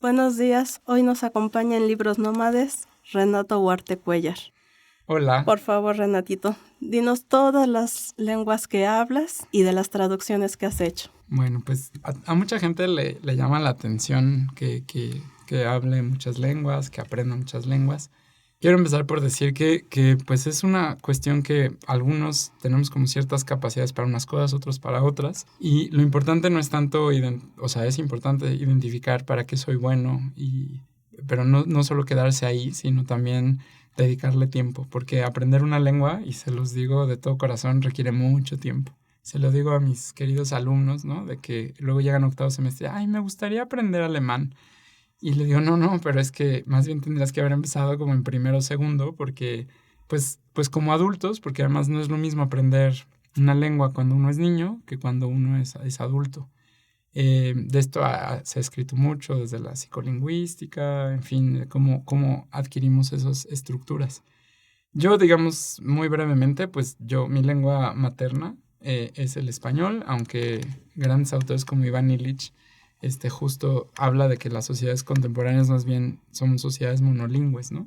Buenos días, hoy nos acompaña en Libros Nómades Renato Huarte Cuéllar. Hola. Por favor, Renatito, dinos todas las lenguas que hablas y de las traducciones que has hecho. Bueno, pues a mucha gente le llama la atención que hable muchas lenguas, que aprenda muchas lenguas. Quiero empezar por decir que pues es una cuestión que algunos tenemos como ciertas capacidades para unas cosas, otros para otras. Y lo importante no es tanto, es importante identificar para qué soy bueno, pero no solo quedarse ahí, sino también dedicarle tiempo. Porque aprender una lengua, y se los digo de todo corazón, requiere mucho tiempo. Se lo digo a mis queridos alumnos, ¿no? De que luego llegan octavo semestre, ay, me gustaría aprender alemán. Y le digo, no, pero es que más bien tendrías que haber empezado como en primero o segundo, porque pues como adultos, porque además no es lo mismo aprender una lengua cuando uno es niño que cuando uno es adulto. De esto se ha escrito mucho desde la psicolingüística, en fin, cómo adquirimos esas estructuras. Yo, digamos, muy brevemente, pues mi lengua materna es el español, aunque grandes autores como Iván Illich justo habla de que las sociedades contemporáneas más bien son sociedades monolingües, ¿no?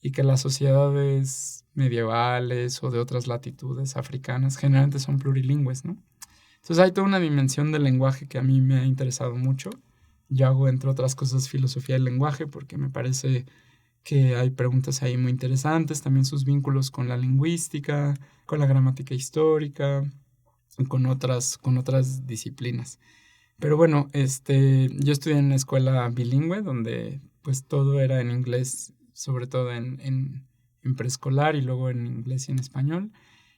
Y que las sociedades medievales o de otras latitudes africanas generalmente son plurilingües, ¿no? Entonces hay toda una dimensión del lenguaje que a mí me ha interesado mucho. Yo hago, entre otras cosas, filosofía del lenguaje porque me parece que hay preguntas ahí muy interesantes, también sus vínculos con la lingüística, con la gramática histórica, y con otras disciplinas. Pero bueno, yo estudié en una escuela bilingüe donde pues todo era en inglés, sobre todo en preescolar y luego en inglés y en español.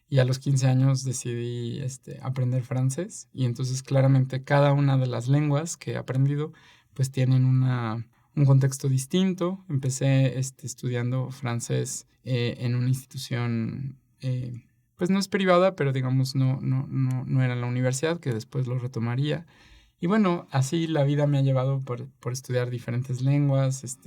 Y a los 15 años decidí aprender francés y entonces claramente cada una de las lenguas que he aprendido pues tienen una un contexto distinto. Empecé estudiando francés en una institución, pues no es privada, pero digamos no era en la universidad, que después lo retomaría. Y bueno, así la vida me ha llevado por estudiar diferentes lenguas.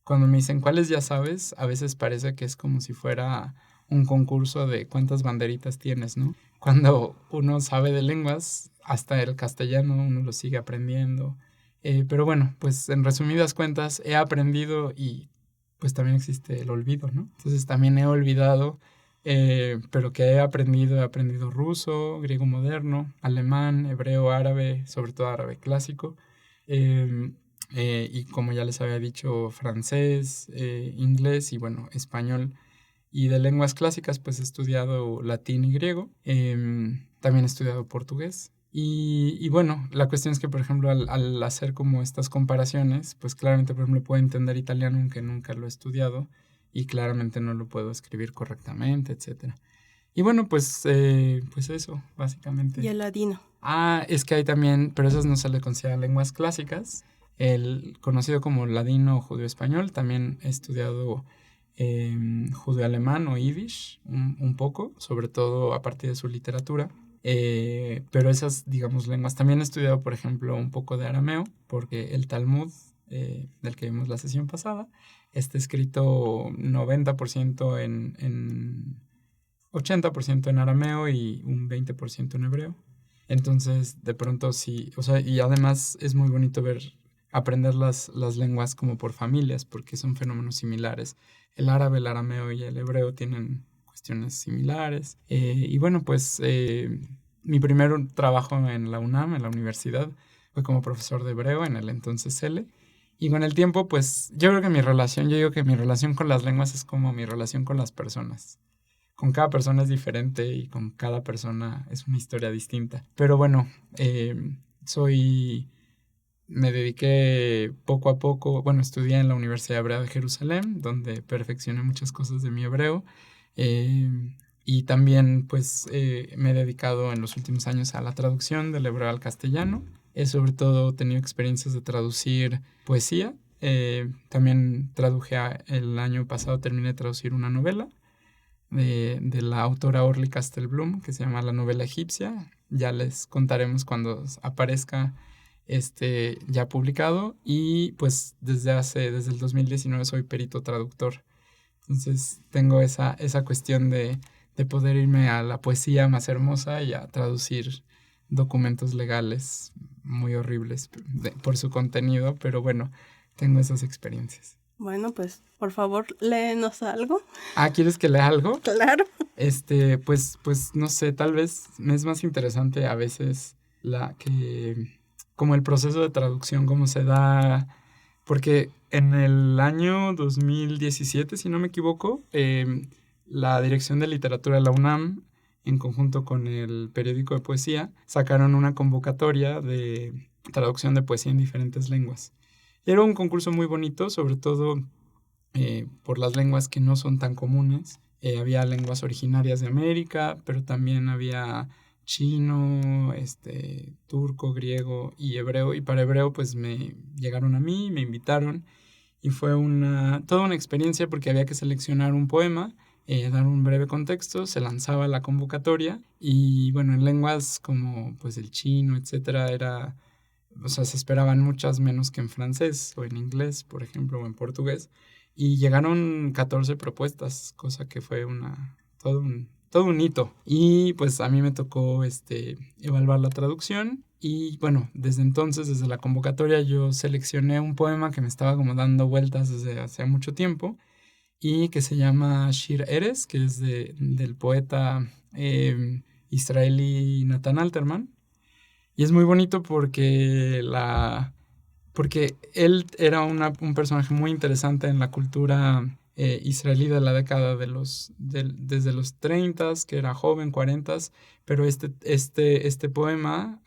Cuando me dicen cuáles ya sabes, a veces parece que es como si fuera un concurso de cuántas banderitas tienes, ¿no? Cuando uno sabe de lenguas, hasta el castellano uno lo sigue aprendiendo. Pero bueno, pues en resumidas cuentas he aprendido y pues también existe el olvido, ¿no? Entonces también he olvidado, pero que he aprendido ruso, griego moderno, alemán, hebreo, árabe, sobre todo árabe clásico. Y como ya les había dicho, francés, inglés y bueno, español. Y de lenguas clásicas, pues he estudiado latín y griego. También he estudiado portugués. Y bueno, la cuestión es que, por ejemplo, al hacer como estas comparaciones, pues claramente, por ejemplo, puedo entender italiano aunque nunca lo he estudiado y claramente no lo puedo escribir correctamente, etcétera. Y bueno, pues eso, básicamente. Y el ladino. Ah, es que hay también, pero esas no se le consideran lenguas clásicas. El conocido como ladino o judío-español, también he estudiado judeo-alemán o yiddish un poco, sobre todo a partir de su literatura. Pero esas, digamos, lenguas. También he estudiado, por ejemplo, un poco de arameo, porque el Talmud, del que vimos la sesión pasada, está escrito 90% en 80% en arameo y un 20% en hebreo. Entonces, de pronto sí, o sea, y además es muy bonito aprender las lenguas como por familias, porque son fenómenos similares. El árabe, el arameo y el hebreo tienen cuestiones similares. Y bueno, pues mi primer trabajo en la UNAM, en la universidad, fue como profesor de hebreo en el entonces CELE. Y con el tiempo, pues yo digo que mi relación con las lenguas es como mi relación con las personas. Con cada persona es diferente y con cada persona es una historia distinta. Pero bueno, me dediqué poco a poco, bueno, estudié en la Universidad Hebrea de Jerusalén, donde perfeccioné muchas cosas de mi hebreo. eh, y también, pues, me he dedicado en los últimos años a la traducción del hebreo al castellano. He sobre todo tenido experiencias de traducir poesía. También el año pasado terminé de traducir una novela de la autora Orly Castelblum, que se llama La novela egipcia. Ya les contaremos cuando aparezca ya publicado. Y pues desde el 2019 soy perito traductor. Entonces tengo esa cuestión de poder irme a la poesía más hermosa y a traducir documentos legales muy horribles por su contenido, pero bueno, tengo esas experiencias. Bueno, pues por favor, léenos algo. Ah, ¿quieres que lea algo? Claro. Pues no sé, tal vez me es más interesante a veces como el proceso de traducción, cómo se da, porque en el año 2017, si no me equivoco, la Dirección de Literatura de la UNAM, en conjunto con el periódico de poesía, sacaron una convocatoria de traducción de poesía en diferentes lenguas. Y era un concurso muy bonito, sobre todo por las lenguas que no son tan comunes. Había lenguas originarias de América, pero también había chino, turco, griego y hebreo. Y para hebreo, pues me llegaron a mí, me invitaron. Y fue toda una experiencia porque había que seleccionar un poema, dar un breve contexto, se lanzaba la convocatoria. Y bueno, en lenguas como pues el chino, etcétera, o sea, se esperaban muchas menos que en francés o en inglés, por ejemplo, o en portugués. Y llegaron 14 propuestas, cosa que fue todo un hito. Y pues a mí me tocó evaluar la traducción. Y bueno, desde entonces, desde la convocatoria, yo seleccioné un poema que me estaba como dando vueltas desde hace mucho tiempo y que se llama Shir Eres, que es del poeta israelí Nathan Alterman. Y es muy bonito porque él era un personaje muy interesante en la cultura israelí de la década desde los 30, que era joven, 40, pero este poema,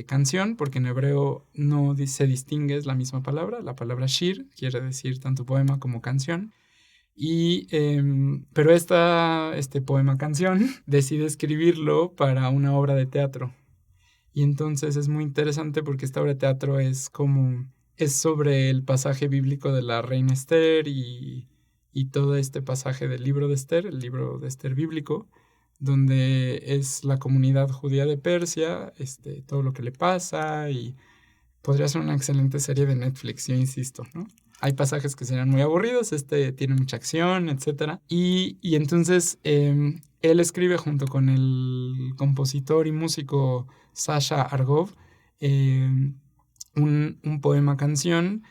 canción, porque en hebreo no se distingue, es la misma palabra, la palabra shir quiere decir tanto poema como canción. Pero este poema canción decide escribirlo para una obra de teatro. Y entonces es muy interesante porque esta obra de teatro es como es sobre el pasaje bíblico de la reina Esther y todo este pasaje del libro de Esther, el libro de Esther bíblico, donde es la comunidad judía de Persia, todo lo que le pasa, y podría ser una excelente serie de Netflix, yo insisto, ¿no? Hay pasajes que serían muy aburridos, tiene mucha acción, etc. Y entonces él escribe junto con el compositor y músico Sasha Argov un poema canción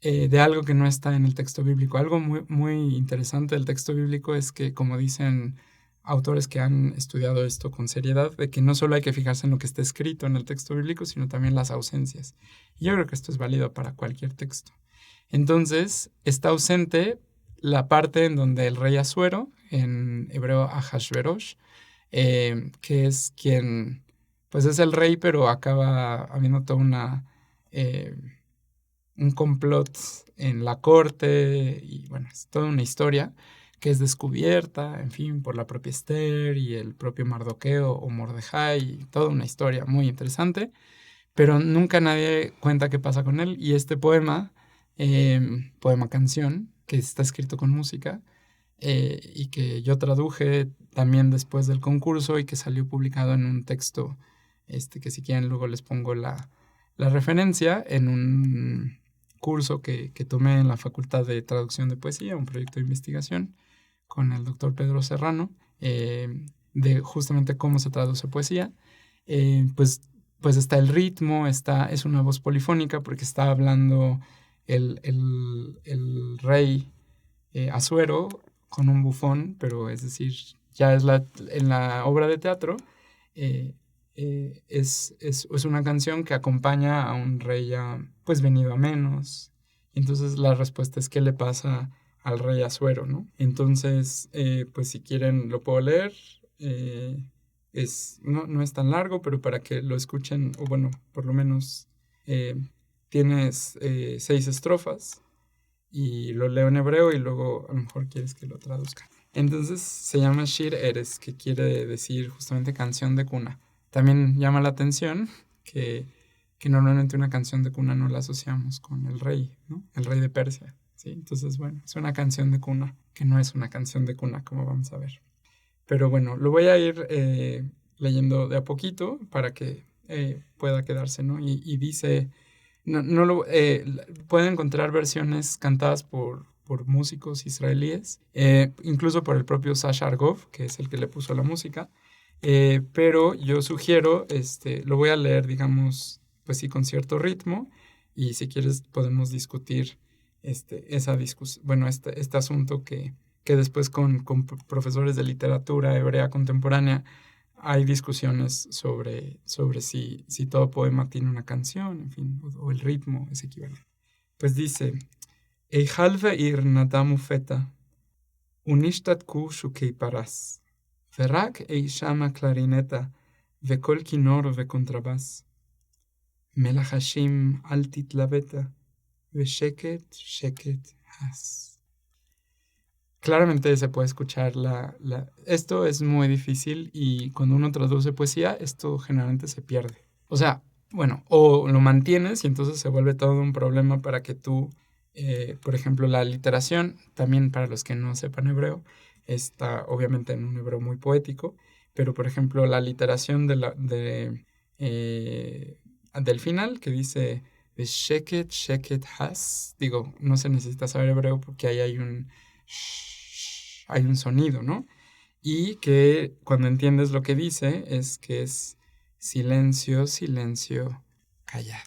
de algo que no está en el texto bíblico. Algo muy, muy interesante del texto bíblico es que, como dicen autores que han estudiado esto con seriedad, de que no solo hay que fijarse en lo que está escrito en el texto bíblico, sino también las ausencias. Y yo creo que esto es válido para cualquier texto. Entonces, está ausente la parte en donde el rey Asuero, en hebreo Ahashverosh, que es quien, pues es el rey, pero acaba habiendo toda un complot en la corte, y bueno, es toda una historia que es descubierta, en fin, por la propia Esther y el propio Mardoqueo o Mordejai, toda una historia muy interesante, pero nunca nadie cuenta qué pasa con él. Y este poema canción, que está escrito con música, y que yo traduje también después del concurso y que salió publicado en un texto, que si quieren luego les pongo la referencia, en un curso que tomé en la Facultad de Traducción de Poesía, un proyecto de investigación con el doctor Pedro Serrano, de justamente cómo se traduce poesía. Pues está el ritmo, es una voz polifónica porque está hablando el rey Asuero con un bufón, pero es decir, ya en la obra de teatro es una canción que acompaña a un rey ya pues venido a menos. Entonces la respuesta es ¿qué le pasa al rey Asuero, ¿no? Entonces, pues si quieren lo puedo leer. No es tan largo, pero para que lo escuchen, o bueno, por lo menos tienes 6 estrofas, y lo leo en hebreo y luego a lo mejor quieres que lo traduzca. Entonces se llama Shir Eres, que quiere decir justamente canción de cuna. También llama la atención que normalmente una canción de cuna no la asociamos con el rey, ¿no? El rey de Persia, ¿sí? Entonces, bueno, es una canción de cuna, que no es una canción de cuna, como vamos a ver. Pero bueno, lo voy a ir leyendo de a poquito para que pueda quedarse, ¿no? Y dice... pueden encontrar versiones cantadas por músicos israelíes, incluso por el propio Sasha Argov, que es el que le puso la música, pero yo sugiero, lo voy a leer, digamos, pues sí, con cierto ritmo, y si quieres podemos discutir este asunto que después con profesores de literatura hebrea contemporánea hay discusiones sobre si todo poema tiene una canción, en fin, o el ritmo es equivalente. Pues dice, Eichal ve'ir nadamu feta, unishtatku shukei paras, verak eishama clarineta, vekol kinor vekontrabas, melachashim al titlaveta, vesheket sheket has. Claramente se puede escuchar esto es muy difícil, y cuando uno traduce poesía, esto generalmente se pierde. O sea, bueno, o lo mantienes y entonces se vuelve todo un problema para que tú, por ejemplo, la literación, también para los que no sepan hebreo, está obviamente en un hebreo muy poético, pero por ejemplo la literación del final que dice sheket, sheket has, digo, no se necesita saber hebreo porque ahí hay un sonido, ¿no? Y que cuando entiendes lo que dice es que es silencio, silencio, calla,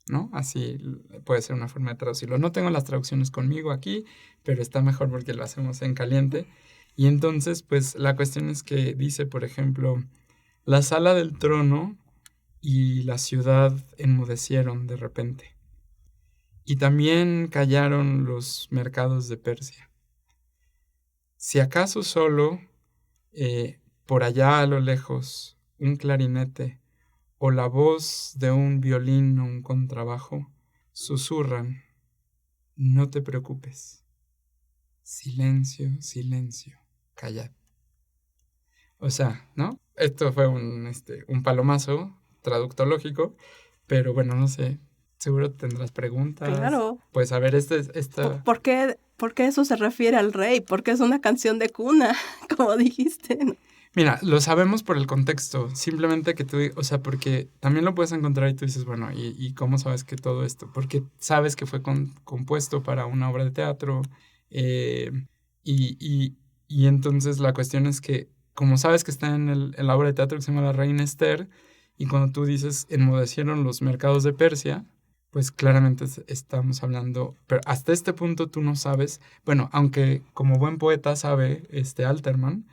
¿no? Así puede ser una forma de traducirlo. No tengo las traducciones conmigo aquí, pero está mejor porque lo hacemos en caliente. Y entonces, pues la cuestión es que dice, por ejemplo, la sala del trono y la ciudad enmudecieron de repente. Y también callaron los mercados de Persia. Si acaso solo, por allá a lo lejos, un clarinete o la voz de un violín o un contrabajo susurran, no te preocupes. Silencio, silencio, callad. O sea, ¿no? Esto fue un palomazo traductológico, pero bueno, no sé. seguro tendrás preguntas. Claro. Pues a ver, ¿Por qué eso se refiere al rey? Porque es una canción de cuna, como dijiste, ¿no? Mira, lo sabemos por el contexto, simplemente que tú, o sea, porque también lo puedes encontrar y tú dices, bueno, ¿y cómo sabes que todo esto? Porque sabes que fue compuesto para una obra de teatro, eh, y entonces la cuestión es que, como sabes que está en la obra de teatro que se llama La Reina Esther, y cuando tú dices enmudecieron los mercados de Persia, pues claramente estamos hablando, pero hasta este punto tú no sabes, bueno, aunque como buen poeta sabe, Alterman,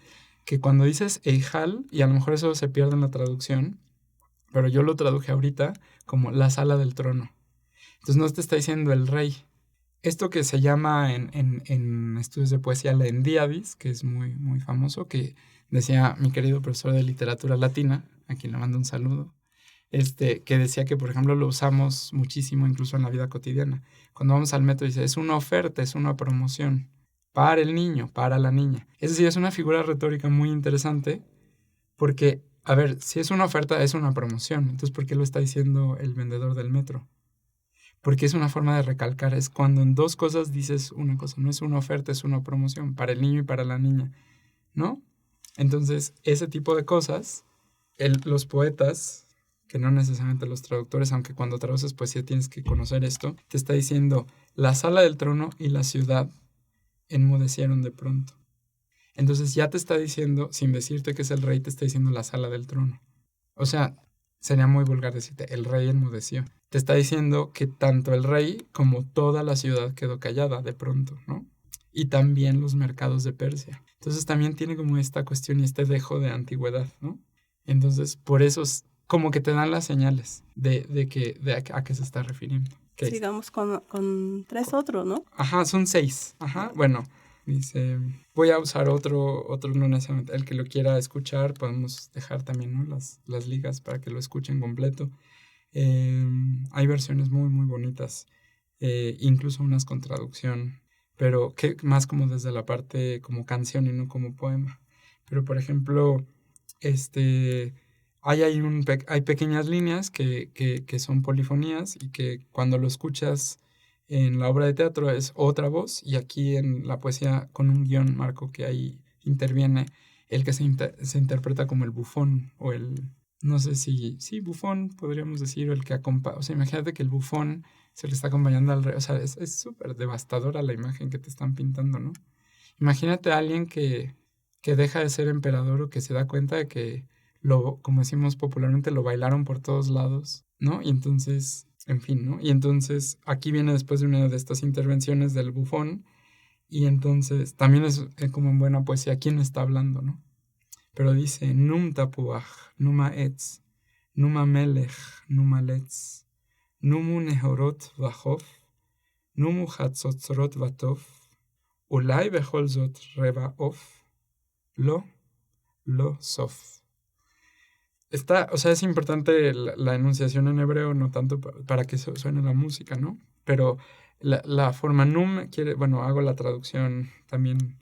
que cuando dices Eijal, y a lo mejor eso se pierde en la traducción, pero yo lo traduje ahorita como la sala del trono. Entonces no te está diciendo el rey. Esto que se llama en estudios de poesía la Endiadis, que es muy, muy famoso, que decía mi querido profesor de literatura latina, a quien le mando un saludo, que decía que, por ejemplo, lo usamos muchísimo incluso en la vida cotidiana. Cuando vamos al metro dice, es una oferta, es una promoción para el niño, para la niña. Es decir, es una figura retórica muy interesante porque, a ver, si es una oferta, es una promoción. Entonces, ¿por qué lo está diciendo el vendedor del metro? Porque es una forma de recalcar. Es cuando en dos cosas dices una cosa. No es una oferta, es una promoción para el niño y para la niña, ¿no? Entonces, ese tipo de cosas, los poetas, que no necesariamente los traductores, aunque cuando traduces poesía tienes que conocer esto, te está diciendo la sala del trono y la ciudad enmudecieron de pronto. Entonces ya te está diciendo, sin decirte que es el rey, te está diciendo la sala del trono. O sea, sería muy vulgar decirte, el rey enmudeció. Te está diciendo que tanto el rey como toda la ciudad quedó callada de pronto, ¿no? Y también los mercados de Persia. Entonces también tiene como esta cuestión y este dejo de antigüedad, ¿no? Entonces, por eso como que te dan las señales de a qué se está refiriendo. Sigamos con tres otros, ¿no? Ajá, son 6. Ajá, bueno, dice, voy a usar otro no necesariamente, el que lo quiera escuchar, podemos dejar también, ¿no? Las ligas para que lo escuchen completo. Hay versiones muy, muy bonitas, incluso unas con traducción, pero que más como desde la parte como canción y no como poema. Pero, por ejemplo, hay pequeñas líneas que son polifonías y que cuando lo escuchas en la obra de teatro es otra voz, y aquí en la poesía con un guión marco que ahí interviene el que se interpreta como el bufón o no sé si, sí, bufón podríamos decir, o el que acompaña, o sea, imagínate que el bufón se le está acompañando al rey, o sea, es súper devastadora la imagen que te están pintando, ¿no? Imagínate a alguien que deja de ser emperador o que se da cuenta de que como decimos popularmente, lo bailaron por todos lados, ¿no? Y entonces, en fin, ¿no? Y entonces aquí viene después de una de estas intervenciones del bufón, y entonces también es como en buena poesía, ¿quién está hablando, no? Pero dice, Num tapuach, numa etz, numa melech, numa letz, numu nehorot vachov, numu hatzotzrot vatov, ulai bechol zot reba of, lo sof. O sea, es importante la enunciación en hebreo, no tanto para que suene la música, ¿no? Pero la forma num hago la traducción también,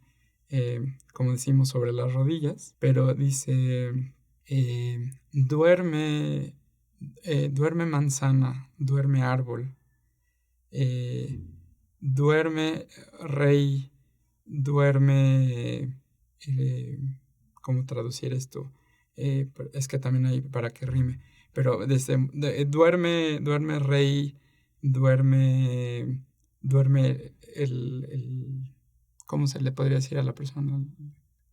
como decimos, sobre las rodillas, pero dice, duerme manzana, duerme árbol, duerme rey, duerme, ¿cómo traducir esto? Es que también hay para que rime, pero duerme rey, duerme ¿cómo se le podría decir a la persona?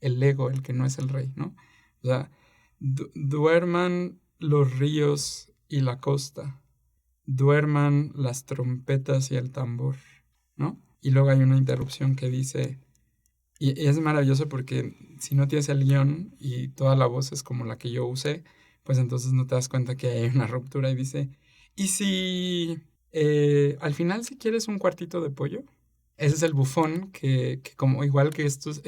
El ego, el que no es el rey, ¿no? O sea, duerman los ríos y la costa, duerman las trompetas y el tambor, ¿no? Y luego hay una interrupción que dice, y es maravilloso porque si no tienes el guión y toda la voz es como la que yo usé, pues entonces no te das cuenta que hay una ruptura, y dice, ¿y si al final si quieres un cuartito de pollo? Ese es el bufón que como igual que estos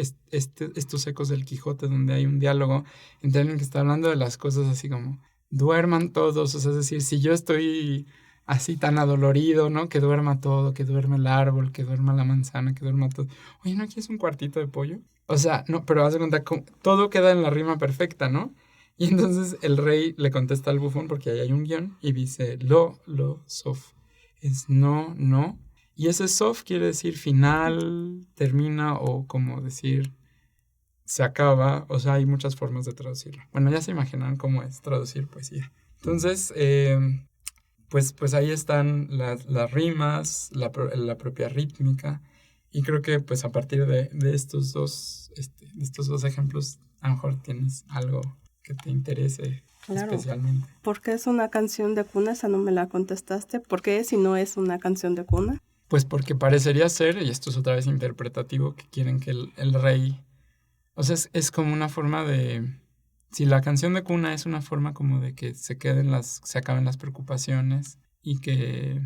ecos del Quijote, donde hay un diálogo entre alguien que está hablando de las cosas así como, duerman todos, o sea, es decir, si yo estoy así tan adolorido, ¿no? Que duerma todo, que duerma el árbol, que duerma la manzana, que duerma todo. Oye, ¿no quieres un cuartito de pollo? O sea, no, pero haz de cuenta, todo queda en la rima perfecta, ¿no? Y entonces el rey le contesta al bufón, porque ahí hay un guión, y dice, lo, sof. es no, no. Y ese sof quiere decir final, termina o como decir se acaba. O sea, hay muchas formas de traducirlo. Bueno, ya se imaginan cómo es traducir poesía. Entonces, pues ahí están las rimas, la propia rítmica. Y creo que pues a partir de estos dos ejemplos, a lo mejor tienes algo que te interese especialmente. ¿Por qué es una canción de cuna? Esa no me la contestaste. ¿Por qué si no es una canción de cuna? Pues porque parecería ser, y esto es otra vez interpretativo, que quieren que el rey... O sea, es como una forma de... Si la canción de cuna es una forma como de que se acaben las preocupaciones y que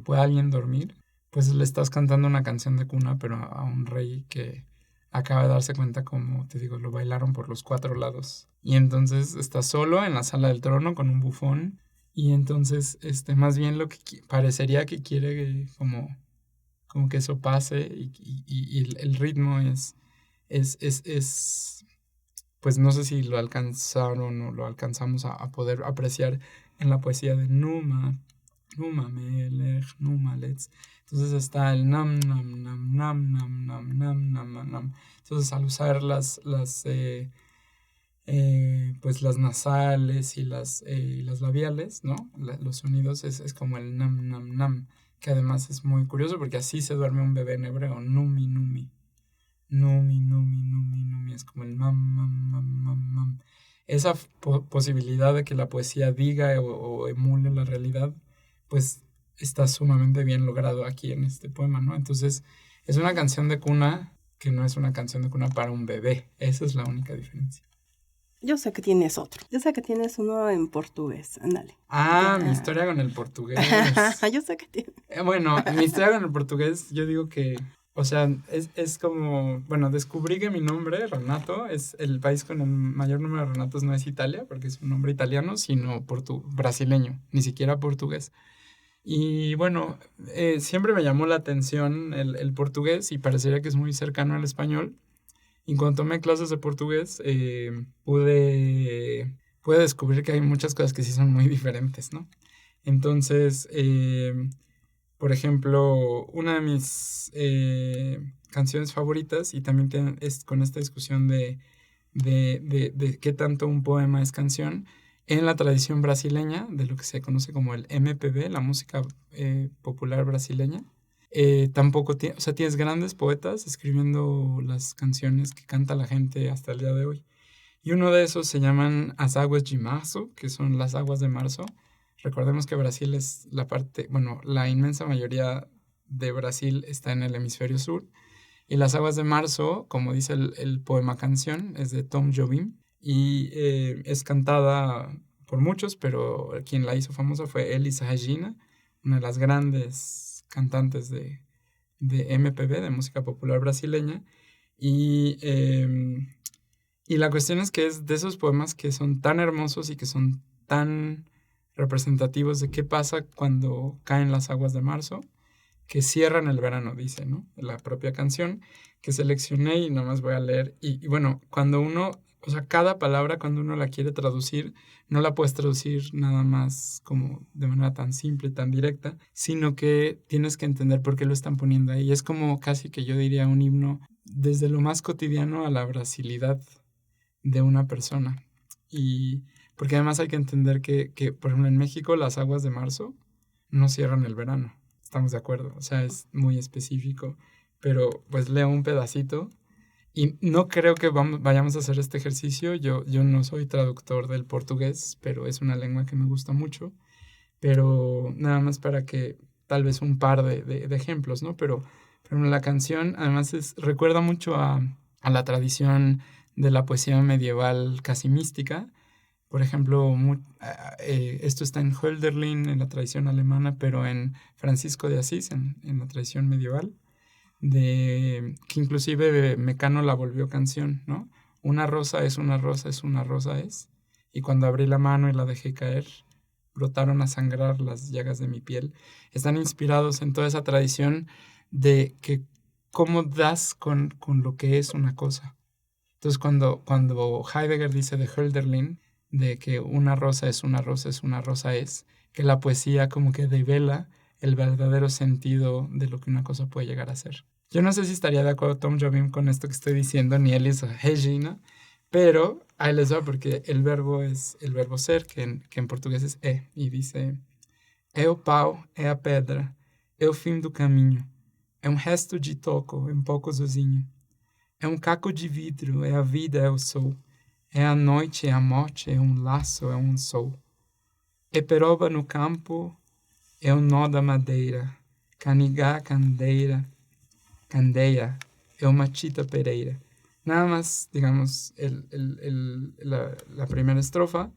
pueda alguien dormir, pues le estás cantando una canción de cuna, pero a un rey que acaba de darse cuenta, como te digo, lo bailaron por los 4 lados. Y entonces está solo en la sala del trono con un bufón. Y entonces, más bien lo que parecería que quiere como que eso pase y el ritmo es, pues no sé si lo alcanzaron o lo alcanzamos a poder apreciar en la poesía de Numa Melech, Numa Letz. Entonces está el nam, nam, nam, nam, nam, nam, nam, nam, nam. Entonces al usar pues las nasales y las labiales, ¿no? Los sonidos es como el nam, nam, nam, que además es muy curioso porque así se duerme un bebé en hebreo, numi, numi. Numi, numi, numi, numi, es como el mam, mam, mam, mam, mam. Esa posibilidad de que la poesía diga o emule la realidad, pues está sumamente bien logrado aquí en este poema, ¿no? Entonces, es una canción de cuna que no es una canción de cuna para un bebé. Esa es la única diferencia. Yo sé que tienes otro. Yo sé que tienes uno en portugués. Ándale. Mi historia con el portugués. Yo sé que tienes. Bueno, mi historia con el portugués, yo digo que, o sea, es como, bueno, descubrí que mi nombre, Renato, es el país con el mayor número de Renatos, no es Italia, porque es un nombre italiano, sino brasileño, ni siquiera portugués. Y bueno, siempre me llamó la atención el portugués y parecería que es muy cercano al español. Y cuando tomé clases de portugués, pude descubrir que hay muchas cosas que sí son muy diferentes, ¿no? Entonces, por ejemplo, una de mis canciones favoritas, y también es con esta discusión de qué tanto un poema es canción, en la tradición brasileña, de lo que se conoce como el MPB, la música popular brasileña, tampoco o sea, tienes grandes poetas escribiendo las canciones que canta la gente hasta el día de hoy. Y uno de esos se llaman As Águas de Março, que son las aguas de marzo. Recordemos que Brasil es la inmensa mayoría de Brasil está en el hemisferio sur. Y las aguas de marzo, como dice el poema canción, es de Tom Jobim. Y es cantada por muchos, pero quien la hizo famosa fue Elis Regina, una de las grandes cantantes de MPB, de música popular brasileña. Y la cuestión es que es de esos poemas que son tan hermosos y que son tan representativos de qué pasa cuando caen las aguas de marzo, que cierran el verano, dice, ¿no? La propia canción que seleccioné y nomás voy a leer. Y bueno, cuando uno, o sea, cada palabra cuando uno la quiere traducir, no la puedes traducir nada más como de manera tan simple, tan directa, sino que tienes que entender por qué lo están poniendo ahí. Es como casi que yo diría un himno desde lo más cotidiano a la brasilidad de una persona. Y porque además hay que entender que, por ejemplo, en México las aguas de marzo no cierran el verano. Estamos de acuerdo, o sea, es muy específico, pero pues leo un pedacito y no creo que vayamos a hacer este ejercicio. Yo no soy traductor del portugués, pero es una lengua que me gusta mucho, pero nada más para que tal vez un par de ejemplos, ¿no? Pero la canción además recuerda mucho a la tradición de la poesía medieval casi mística. Por ejemplo, esto está en Hölderlin, en la tradición alemana, pero en Francisco de Asís, en la tradición medieval, que inclusive Mecano la volvió canción, ¿no? Una rosa es una rosa es una rosa es, y cuando abrí la mano y la dejé caer, brotaron a sangrar las llagas de mi piel. Están inspirados en toda esa tradición de que cómo das con lo que es una cosa. Entonces, cuando Heidegger dice de Hölderlin, de que una rosa es una rosa es una rosa es, que la poesía como que devela el verdadero sentido de lo que una cosa puede llegar a ser. Yo no sé si estaría de acuerdo Tom Jobim con esto que estoy diciendo, ni Elis Regina, pero ahí les va porque el verbo es el verbo ser, que en portugués es y dice: é o pau, é a pedra, é o fim do caminho, é resto de toco, pouco sozinho, é caco de vidro, é a vida, é o sol, é a noite, é a morte, é laço, é sol. É peroba no campo, é o nó da madeira, canigá, candeia, é machita pereira. Nada más, digamos, la primera estrofa,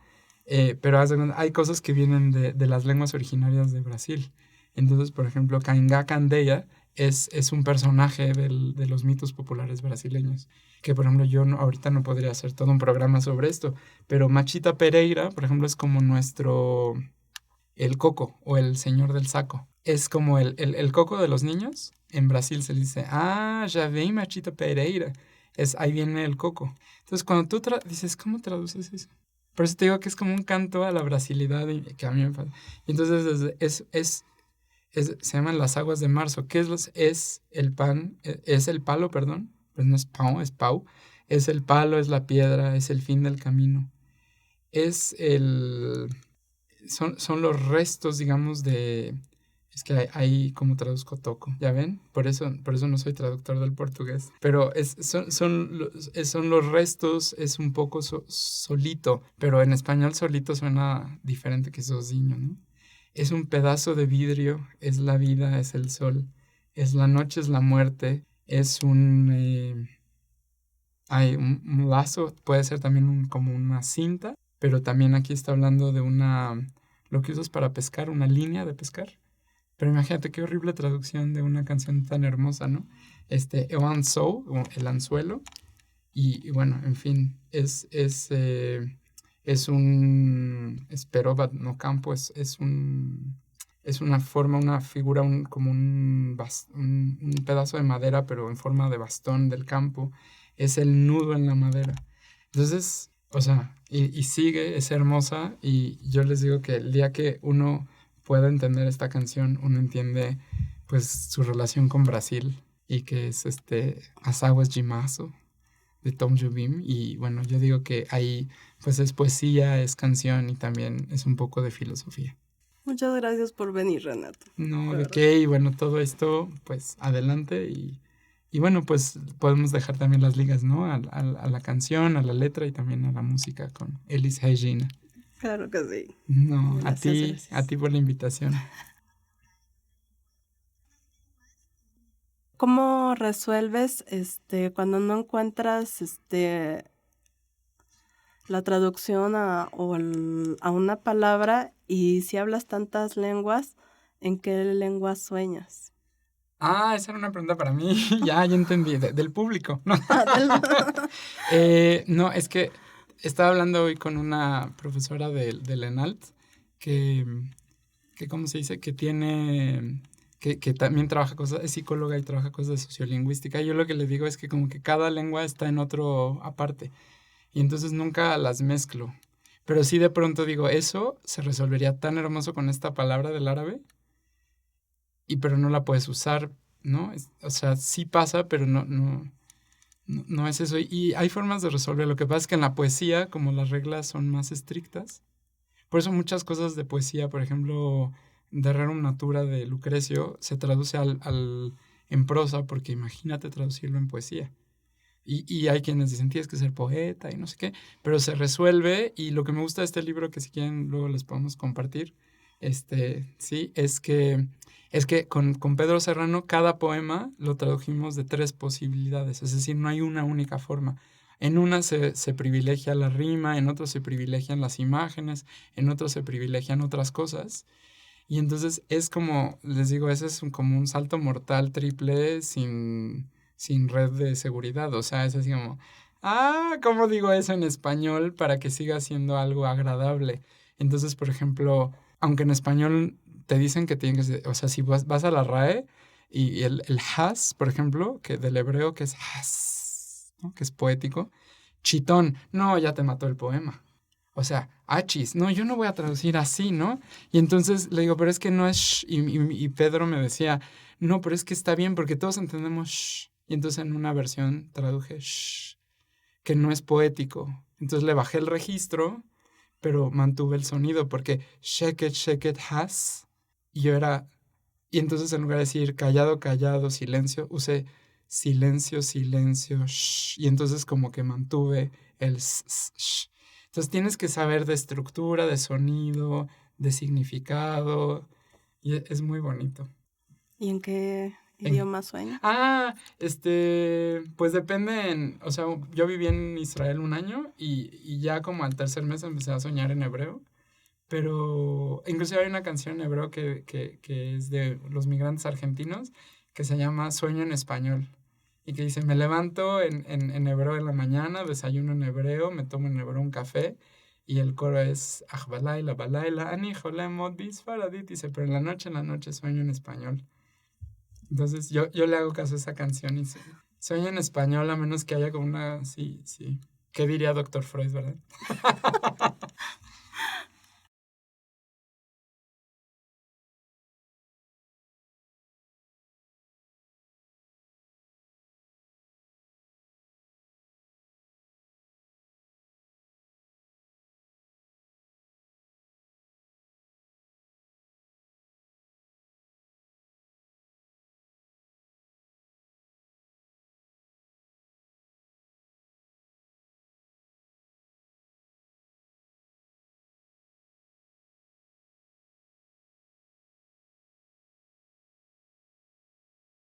pero hay cosas que vienen de las lenguas originarias de Brasil. Entonces, por ejemplo, Caingá Candeia es un personaje de los mitos populares brasileños, que por ejemplo yo ahorita no podría hacer todo un programa sobre esto, pero Machita Pereira, por ejemplo, es como el coco o el señor del saco. Es como el coco de los niños. En Brasil se le dice, ya ven Machita Pereira. Ahí viene el coco. Entonces, cuando tú dices, ¿cómo traduces eso? Por eso te digo que es como un canto a la brasilidad que a mí me pasa. Y entonces se llaman las aguas de marzo. ¿Qué es el pan? Es el palo, perdón. Pues no es pau, es pau. Es el palo, es la piedra, es el fin del camino. Son los restos, digamos, es que ahí como traduzco toco, ¿ya ven? Por eso no soy traductor del portugués. Pero son los restos, es un poco solito, pero en español solito suena diferente que sozinho, ¿no? Es un pedazo de vidrio, es la vida, es el sol, es la noche, es la muerte, es un lazo, puede ser también como una cinta, pero también aquí está hablando de lo que usas para pescar, una línea de pescar. Pero imagínate qué horrible traducción de una canción tan hermosa, ¿no? Eu anzou, el anzuelo, y bueno, en fin, es peroba no campo, es una forma, una figura, como un pedazo de madera, pero en forma de bastón del campo, es el nudo en la madera. Entonces, o sea, y sigue, es hermosa, y yo les digo que el día que uno pueda entender esta canción, uno entiende pues su relación con Brasil, y que es As Águas de Março de Tom Jobim, y bueno, yo digo que ahí pues es poesía, es canción y también es un poco de filosofía. Muchas gracias por venir, Renato. No, de qué, y bueno, todo esto pues adelante, y bueno, pues podemos dejar también las ligas, ¿no? A la canción, a la letra y también a la música con Elis Regina. Claro que sí. No, gracias. A ti por la invitación. ¿Cómo resuelves cuando no encuentras la traducción a una palabra, y si hablas tantas lenguas, ¿en qué lengua sueñas? Esa era una pregunta para mí. ya entendí, del público. No, no, es que estaba hablando hoy con una profesora del ENALT que ¿cómo se dice? Que tiene... Que también trabaja cosas, es psicóloga y trabaja cosas de sociolingüística. Yo lo que le digo es que como que cada lengua está en otro aparte, y entonces nunca las mezclo. Pero sí de pronto digo, eso se resolvería tan hermoso con esta palabra del árabe, pero no la puedes usar, ¿no? O sea, sí pasa, pero no es eso. Y hay formas de resolver. Lo que pasa es que en la poesía, como las reglas son más estrictas, por eso muchas cosas de poesía, por ejemplo, de Rerum Natura de Lucrecio, se traduce en prosa, porque imagínate traducirlo en poesía. Y hay quienes dicen, tienes que ser poeta y no sé qué, pero se resuelve. Y lo que me gusta de este libro, que si quieren luego les podemos compartir, sí, es que con Pedro Serrano cada poema lo tradujimos de 3 posibilidades, es decir, no hay una única forma. En una se privilegia la rima, en otro se privilegian las imágenes, en otro se privilegian otras cosas. Y entonces es como, les digo, ese es como un salto mortal triple sin red de seguridad. O sea, es así como, ¿cómo digo eso en español para que siga siendo algo agradable? Entonces, por ejemplo, aunque en español te dicen que tienen que ser, o sea, si vas a la RAE y el has, por ejemplo, que del hebreo que es has, ¿no? Que es poético, chitón, no, ya te mató el poema. O sea, achis. No, yo no voy a traducir así, ¿no? Y entonces le digo, pero es que no es sh. Y Pedro me decía, no, pero es que está bien porque todos entendemos sh. Y entonces en una versión traduje sh, que no es poético. Entonces le bajé el registro, pero mantuve el sonido porque shake it has. Y yo era... Y entonces en lugar de decir callado, callado, silencio, usé silencio, silencio, shh. Y entonces como que mantuve el shh. Entonces tienes que saber de estructura, de sonido, de significado. Y es muy bonito. ¿Y en qué En, idioma sueñas? pues depende, o sea, yo viví en Israel un año y ya como al tercer mes empecé a soñar en hebreo. Pero inclusive hay una canción en hebreo que es de los migrantes argentinos que se llama Sueño en español. Y que dice, me levanto en hebreo en la mañana, desayuno en hebreo, me tomo en hebreo un café. Y el coro es, Ach balaila, balaila, ani jolemot bisfaradit. Dice, pero en la noche sueño en español. Entonces yo le hago caso a esa canción y sueño en español a menos que haya como una, sí. ¿Qué diría Doctor Freud, verdad?